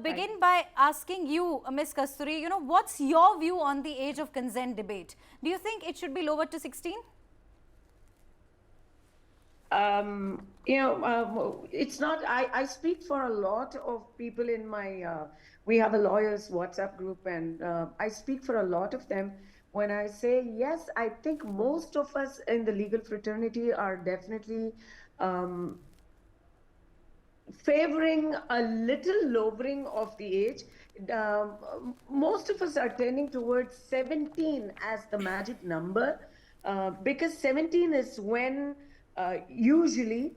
begin by asking you, Ms. Kasturi, what's your view on the age of consent debate? Do you think it should be lowered to 16? It's not, I speak for a lot of people in my, we have a lawyers WhatsApp group, and I speak for a lot of them when I say, yes, I think most of us in the legal fraternity are definitely favoring a little lowering of the age. Most of us are tending towards 17 as the magic number, because 17 is when usually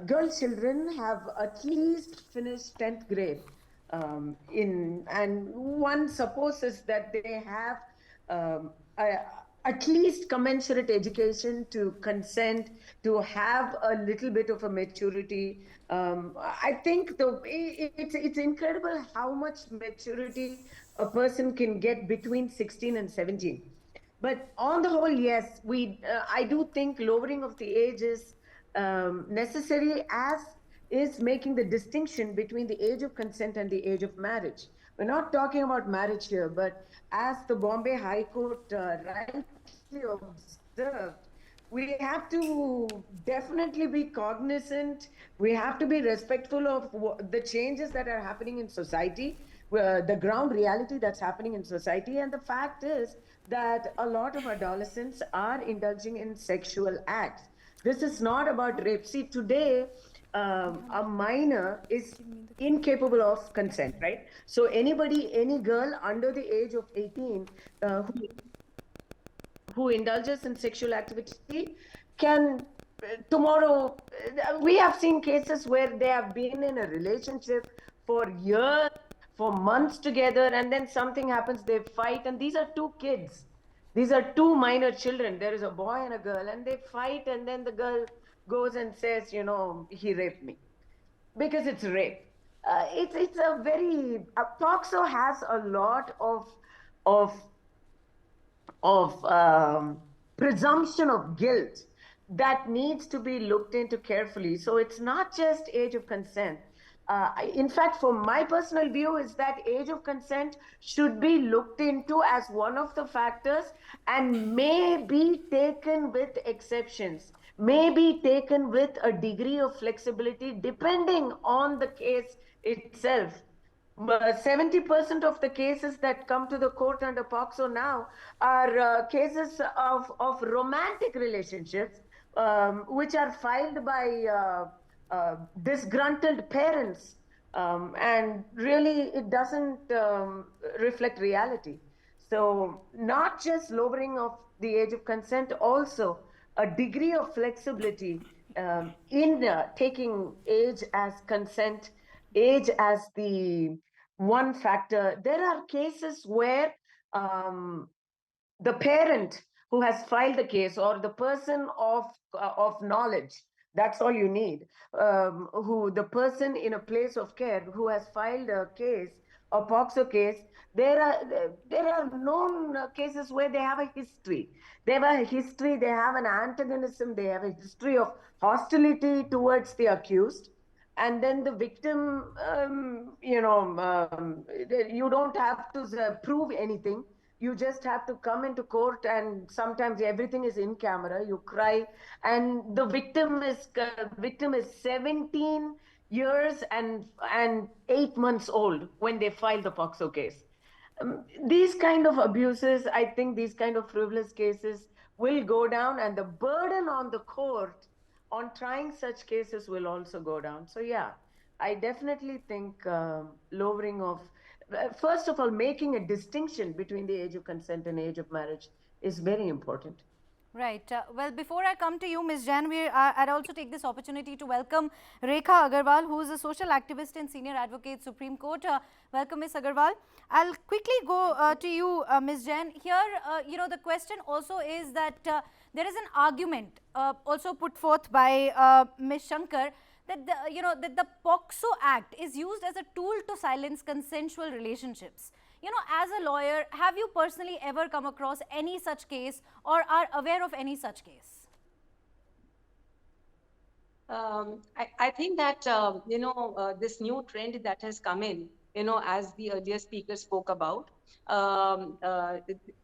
girl children have at least finished 10th grade. And one supposes that they have um, a, at least commensurate education to consent, to have a little bit of a maturity. I think it's incredible how much maturity a person can get between 16 and 17. But on the whole, yes, I do think lowering of the age is necessary, as is making the distinction between the age of consent and the age of marriage. We're not talking about marriage here, but as the Bombay High Court rightly observed, we have to definitely be cognizant. We have to be respectful of the changes that are happening in society, the ground reality that's happening in society. And the fact is that a lot of adolescents are indulging in sexual acts. This is not about rape. See, today, a minor is incapable of consent, right? So any girl under the age of 18 who indulges in sexual activity can tomorrow, we have seen cases where they have been in a relationship for years, for months together, and then something happens, they fight, and these are two kids. These are two minor children. There is a boy and a girl, and they fight, and then the girl goes and says, he raped me, because it's rape. It's a very, POCSO has a lot of presumption of guilt that needs to be looked into carefully. So it's not just age of consent. In fact, for my personal view, is that age of consent should be looked into as one of the factors, and may be taken with exceptions, may be taken with a degree of flexibility depending on the case itself. 70% of the cases that come to the court under POCSO now are cases of romantic relationships, which are filed by disgruntled parents. And really, it doesn't reflect reality. So not just lowering of the age of consent, also a degree of flexibility in taking age as consent, age as the one factor. There are cases where the parent who has filed the case, or the person of knowledge, that's all you need, who the person in a place of care who has filed a case, a POCSO case. There are known cases where they have a history. They have a history, they have an antagonism, they have a history of hostility towards the accused. And then the victim, you don't have to prove anything. You just have to come into court, and sometimes everything is in camera. You cry, and the victim is 17 years and 8 months old when they file the POCSO case. These kind of abuses, I think these kind of frivolous cases will go down, and the burden on the court on trying such cases will also go down. So yeah, I definitely think lowering of, first of all, making a distinction between the age of consent and age of marriage is very important. Right. Well, before I come to you, Ms. Jain, I'd also take this opportunity to welcome Rekha Agarwal, who is a social activist and senior advocate, Supreme Court. Welcome, Ms. Agarwal. I'll quickly go to you, Ms. Jain. Here, the question also is that there is an argument also put forth by Ms. Shankar that that the POCSO Act is used as a tool to silence consensual relationships. As a lawyer, have you personally ever come across any such case, or are aware of any such case? I think that, this new trend that has come in, as the earlier speaker spoke about.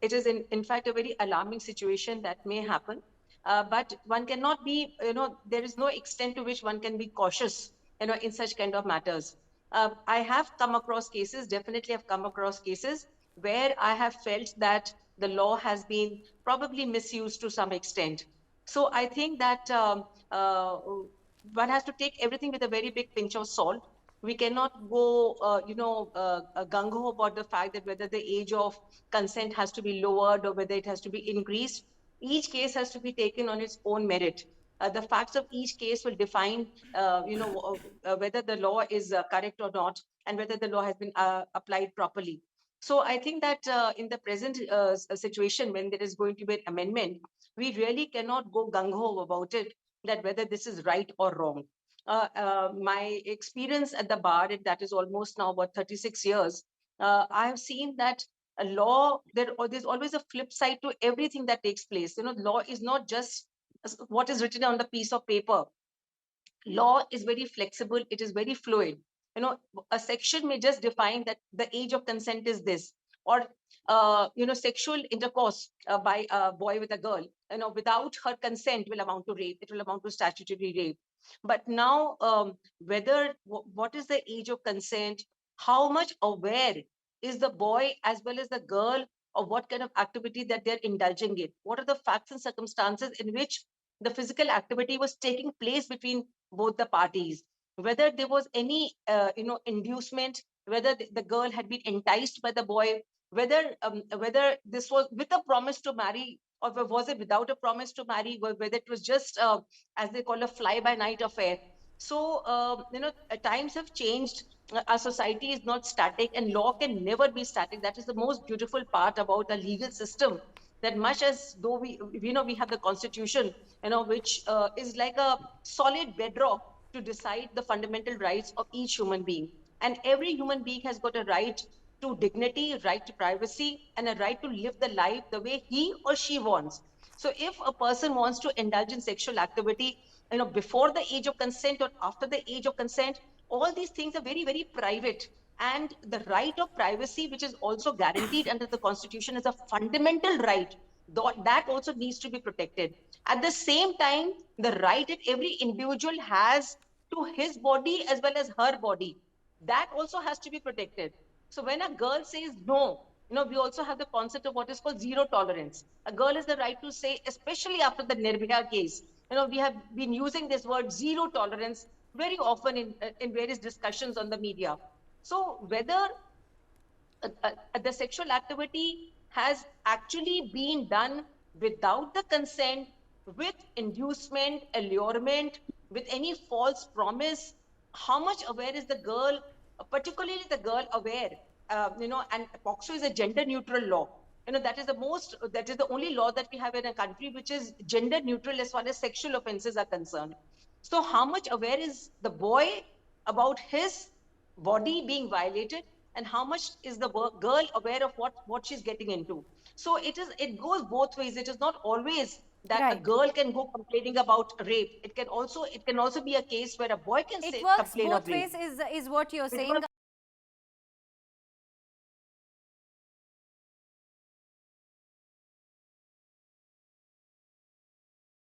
It is in fact a very alarming situation that may happen. But one cannot be, there is no extent to which one can be cautious, in such kind of matters. I have come across cases, definitely have come across cases where I have felt that the law has been probably misused to some extent. So I think that one has to take everything with a very big pinch of salt. We cannot go, gung ho about the fact that whether the age of consent has to be lowered or whether it has to be increased. Each case has to be taken on its own merit. The facts of each case will define, whether the law is correct or not, and whether the law has been applied properly. So I think that in the present situation, when there is going to be an amendment, we really cannot go gung ho about it, that whether this is right or wrong. My experience at the bar, and that is almost now about 36 years, I have seen that a law, there's always a flip side to everything that takes place. Law is not just what is written on the piece of paper. Law is very flexible, it is very fluid. A section may just define that the age of consent is this, or sexual intercourse by a boy with a girl, without her consent will amount to rape, it will amount to statutory rape. But now, whether what is the age of consent, how much aware is the boy as well as the girl of what kind of activity that they're indulging in, what are the facts and circumstances in which the physical activity was taking place between both the parties, whether there was any inducement, whether the girl had been enticed by the boy, whether this was with a promise to marry, or was it without a promise to marry, whether it was just as they call a fly by night affair. So times have changed. Our society is not static, and law can never be static. That is the most beautiful part about a legal system, that much as though we have the constitution, which is like a solid bedrock to decide the fundamental rights of each human being. And every human being has got a right to dignity, right to privacy, and a right to live the life the way he or she wants. So if a person wants to indulge in sexual activity, before the age of consent or after the age of consent, all these things are very, very private. And the right of privacy, which is also guaranteed under the constitution, is a fundamental right that also needs to be protected. At the same time, the right that every individual has to his body as well as her body, that also has to be protected. So when a girl says no, we also have the concept of what is called zero tolerance. A girl has the right to say, especially after the Nirbhaya case, we have been using this word zero tolerance very often in various discussions on the media. So whether the sexual activity has actually been done without the consent, with inducement, allurement, with any false promise, how much aware is the girl, particularly the girl aware, and POCSO is a gender neutral law. That is the only law that we have in a country which is gender neutral as far as sexual offenses are concerned. So how much aware is the boy about his body being violated, and how much is the girl aware of what she's getting into? So it goes both ways. It is not always that a Right. girl can go complaining about rape. It can also be a case where a boy can It say works complain of both rape. ways, is what you're It saying. works